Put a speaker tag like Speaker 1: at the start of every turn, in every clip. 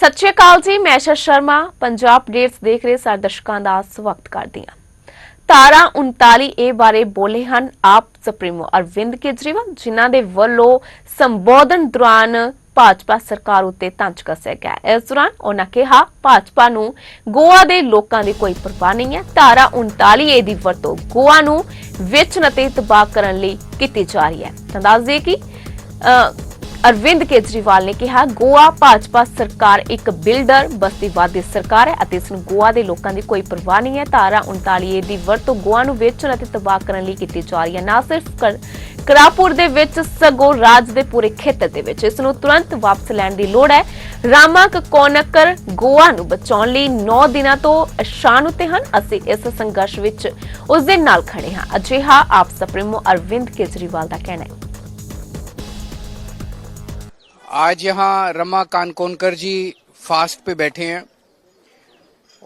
Speaker 1: सत श्री अकाल जी, मैं आशा शर्मा पंजाब अपडेट्स देख रहे ਸਾਰੇ ਦਰਸ਼ਕਾਂ ਦਾ ਸਵਾਗਤ ਕਰਦੀ ਹਾਂ। ਧਾਰਾ 39A ਬਾਰੇ ਬੋਲੇ ਹਨ ਆਪ ਸੁਪਰੀਮੋ ਅਰਵਿੰਦ ਕੇਜਰੀਵਾਲ, ਜਿਨ੍ਹਾਂ ਦੇ ਵੱਲੋਂ ਸੰਬੋਧਨ ਦੌਰਾਨ ਭਾਜਪਾ ਸਰਕਾਰ ਉੱਤੇ ਤੰਜ ਕੱਸਿਆ ਗਿਆ। ਇਸ ਦੌਰਾਨ ਉਹਨਾਂ ਕਿਹਾ ਭਾਜਪਾ ਨੂੰ ਗੋਆ ਦੇ ਲੋਕਾਂ ਦੀ ਕੋਈ ਪਰਵਾਹ ਨਹੀਂ ਹੈ। ਧਾਰਾ 39A ਦੀ ਵਰਤੋਂ ਗੋਆ ਨੂੰ ਵੇਚਣ ਅਤੇ ਤਬਾਹ ਕਰਨ ਲਈ ਕੀਤੀ ਜਾ ਰਹੀ ਹੈ। ਤਾਂ ਦੱਸ ਦਈਏ ਕਿ अरविंद केजरीवाल ने कहा गोवा भाजपा सरकार एक बिल्डर बस्तीवादी सरकार है ਅਤੇ ਇਸ ਨੂੰ ਗੋਆ ਦੇ ਲੋਕਾਂ ਦੀ ਕੋਈ ਪਰਵਾਹ ਨਹੀਂ ਹੈ। ਧਾਰਾ 39A ਦੀ ਵਰਤੋਂ ਗੋਆ ਨੂੰ ਵੇਚਣ ਅਤੇ ਤਬਾਹ ਕਰਨ ਲਈ ਕੀਤੀ ਜਾ ਰਹੀ ਹੈ। ਨਾ ਸਿਰਫ ਕਰਾਪੁਰ ਦੇ ਵਿੱਚ ਸਗੋਂ ਰਾਜ ਦੇ ਪੂਰੇ ਖੇਤਰ ਦੇ ਵਿੱਚ ਇਸ ਨੂੰ ਤੁਰੰਤ ਵਾਪਸ ਲੈਣ ਦੀ ਲੋੜ ਹੈ। ਰਾਮਕ ਕੋਨਕਰ ਗੋਆ ਨੂੰ ਬਚਾਉਣ ਲਈ 9 ਦਿਨਾਂ ਤੋਂ ਸ਼ਾਨ ਉਤੇ ਹਨ। ਅਸੀਂ ਇਸ ਸੰਘਰਸ਼ ਵਿੱਚ ਉਸ ਦੇ ਨਾਲ ਖੜੇ ਹਾਂ, ਅਜਿਹਾ ਆਪ ਸੁਪਰੀਮੋ ਅਰਵਿੰਦ केजरीवाल ਦਾ ਕਹਿਣਾ है।
Speaker 2: आज यहाँ रमा कानकोनकर जी फास्ट पे बैठे हैं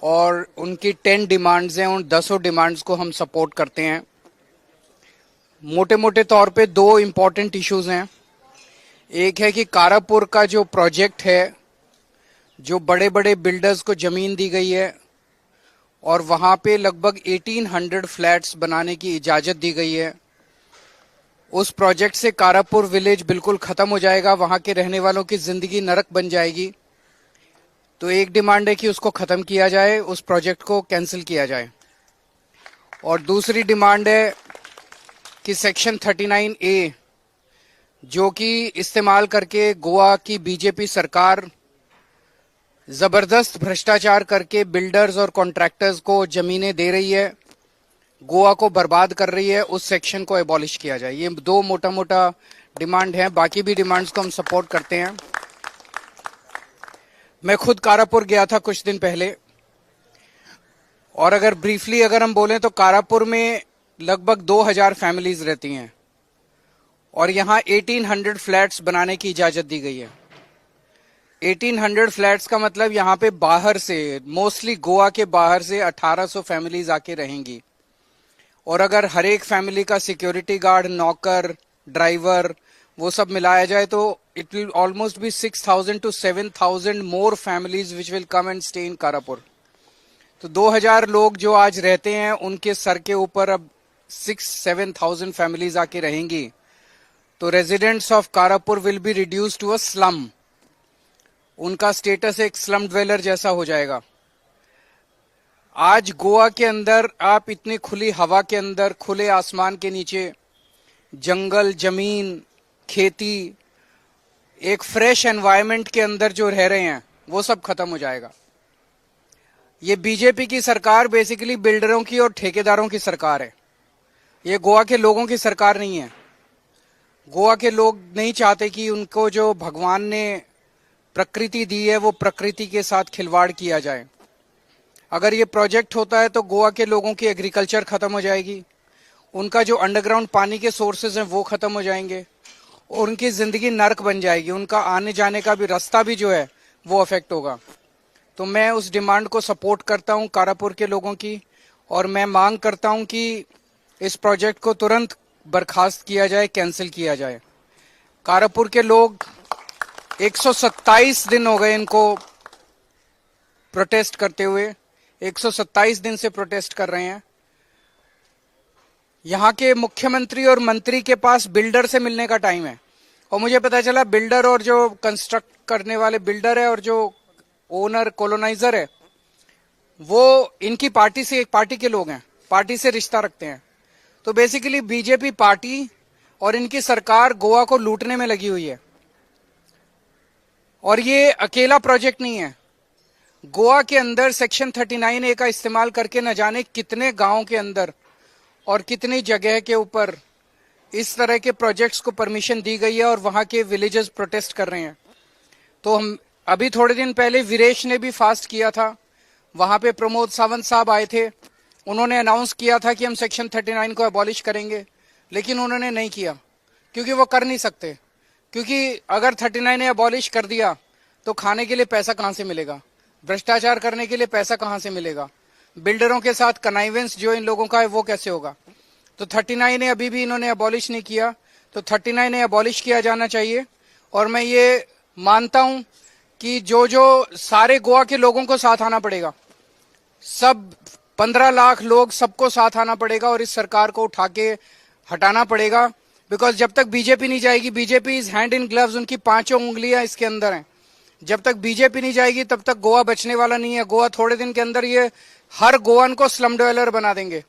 Speaker 2: और उनकी 10 डिमांड्स हैं। उन 10 डिमांड्स को हम सपोर्ट करते हैं। मोटे मोटे तौर पे 2 इम्पॉर्टेंट इश्यूज हैं। एक है कि कारापुर का जो प्रोजेक्ट है, जो बड़े बड़े बिल्डर्स को ज़मीन दी गई है और वहाँ पे लगभग 1800 फ्लैट्स बनाने की इजाज़त दी गई है, उस प्रोजेक्ट से कारापुर विलेज बिल्कुल ख़त्म हो जाएगा। वहाँ के रहने वालों की ज़िंदगी नरक बन जाएगी। तो एक डिमांड है कि उसको ख़त्म किया जाए, उस प्रोजेक्ट को कैंसिल किया जाए। और दूसरी डिमांड है कि सेक्शन 39A जो कि इस्तेमाल करके गोवा की बीजेपी सरकार ज़बरदस्त भ्रष्टाचार करके बिल्डर्स और कॉन्ट्रैक्टर्स को ज़मीनें दे रही है, गोवा को बर्बाद कर रही है, उस सेक्शन को एबॉलिश किया जाए। ये 2 मोटा मोटा डिमांड हैं। बाकी भी डिमांड्स को हम सपोर्ट करते हैं। मैं खुद कारापुर गया था कुछ दिन पहले और अगर ब्रीफली अगर हम बोलें तो कारापुर में लगभग 2000 फैमिलीज रहती हैं और यहाँ 1800 फ्लैट्स बनाने की इजाज़त दी गई है। 1800 फ्लैट्स का मतलब यहाँ पे बाहर से, मोस्टली गोवा के बाहर से 1800 फैमिलीज आके रहेंगी। और अगर हर एक फैमिली का सिक्योरिटी गार्ड, नौकर, ड्राइवर वो सब मिलाया जाए तो it will almost be 6000 to 7000 more families which will come and stay in Karapur. तो 2000 लोग जो आज रहते हैं उनके सर के ऊपर अब 6-7,000 फैमिलीज आके रहेंगी। तो residents of Karapur will be reduce to a slum. उनका स्टेटस एक स्लम ड्वेलर जैसा हो जाएगा। आज गोवा के अंदर आप इतनी खुली हवा के अंदर, खुले आसमान के नीचे, जंगल, जमीन, खेती, एक फ्रेश एनवायरनमेंट के अंदर जो रह रहे हैं वो सब खत्म हो जाएगा। ये बीजेपी की सरकार बेसिकली बिल्डरों की और ठेकेदारों की सरकार है। ये गोवा के लोगों की सरकार नहीं है। गोवा के लोग नहीं चाहते कि उनको जो भगवान ने प्रकृति दी है वो प्रकृति के साथ खिलवाड़ किया जाए। अगर ये प्रोजेक्ट होता है तो गोवा के लोगों की एग्रीकल्चर खत्म हो जाएगी, उनका जो अंडरग्राउंड पानी के सोर्सेज हैं वो खत्म हो जाएंगे और उनकी ज़िंदगी नर्क बन जाएगी। उनका आने जाने का भी रास्ता भी जो है वो अफेक्ट होगा। तो मैं उस डिमांड को सपोर्ट करता हूँ कारापुर के लोगों की और मैं मांग करता हूँ कि इस प्रोजेक्ट को तुरंत बर्खास्त किया जाए, कैंसिल किया जाए। कारापुर के लोग 127 दिन हो गए इनको प्रोटेस्ट करते हुए, 127 दिन से प्रोटेस्ट कर रहे हैं। यहाँ के मुख्यमंत्री और मंत्री के पास बिल्डर से मिलने का टाइम है और मुझे पता चला बिल्डर और जो कंस्ट्रक्ट करने वाले बिल्डर है और जो ओनर कॉलोनाइजर है वो इनकी पार्टी से, एक पार्टी के लोग हैं, पार्टी से रिश्ता रखते हैं। तो बेसिकली बीजेपी पार्टी और इनकी सरकार गोवा को लूटने में लगी हुई है और ये अकेला प्रोजेक्ट नहीं है। गोवा के अंदर सेक्शन 39A का इस्तेमाल करके न जाने कितने गांवों के अंदर और कितनी जगह के ऊपर इस तरह के प्रोजेक्ट्स को परमिशन दी गई है और वहां के विलेजेस प्रोटेस्ट कर रहे हैं। तो हम अभी थोड़े दिन पहले वीरेश ने भी फास्ट किया था, वहां पे प्रमोद सावंत साहब आए थे, उन्होंने अनाउंस किया था कि हम सेक्शन 39 को एबॉलिश करेंगे, लेकिन उन्होंने नहीं किया क्योंकि वो कर नहीं सकते। क्योंकि अगर 39A एबॉलिश कर दिया तो खाने के लिए पैसा कहाँ से मिलेगा, भ्रष्टाचार करने के लिए पैसा कहां से मिलेगा, बिल्डरों के साथ कनाइवेंस जो इन लोगों का है वो कैसे होगा। तो 39A अभी भी इन्होंने अबॉलिश नहीं किया, तो 39A अबॉलिश किया जाना चाहिए। और मैं ये मानता हूं कि जो जो सारे गोवा के लोगों को साथ आना पड़ेगा, सब 15 लाख लोग, सबको साथ आना पड़ेगा और इस सरकार को उठा के हटाना पड़ेगा। बिकॉज जब तक बीजेपी नहीं जाएगी, BJP is hand in gloves, उनकी 5 उंगलियां इसके अंदर हैं। जब तक बीजेपी नहीं जाएगी तब तक गोवा बचने वाला नहीं है। गोवा थोड़े दिन के अंदर ये हर गोवन को स्लम डवेलर बना देंगे।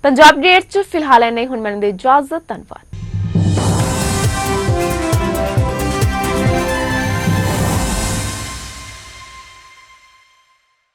Speaker 1: पंजाब डेट 'ਚ ਫਿਲਹਾਲ ਨਹੀਂ ਹੁਣ ਮੈਨੂੰ ਦੇ ਇਜਾਜ਼ਤ। ਧੰਨਵਾਦ।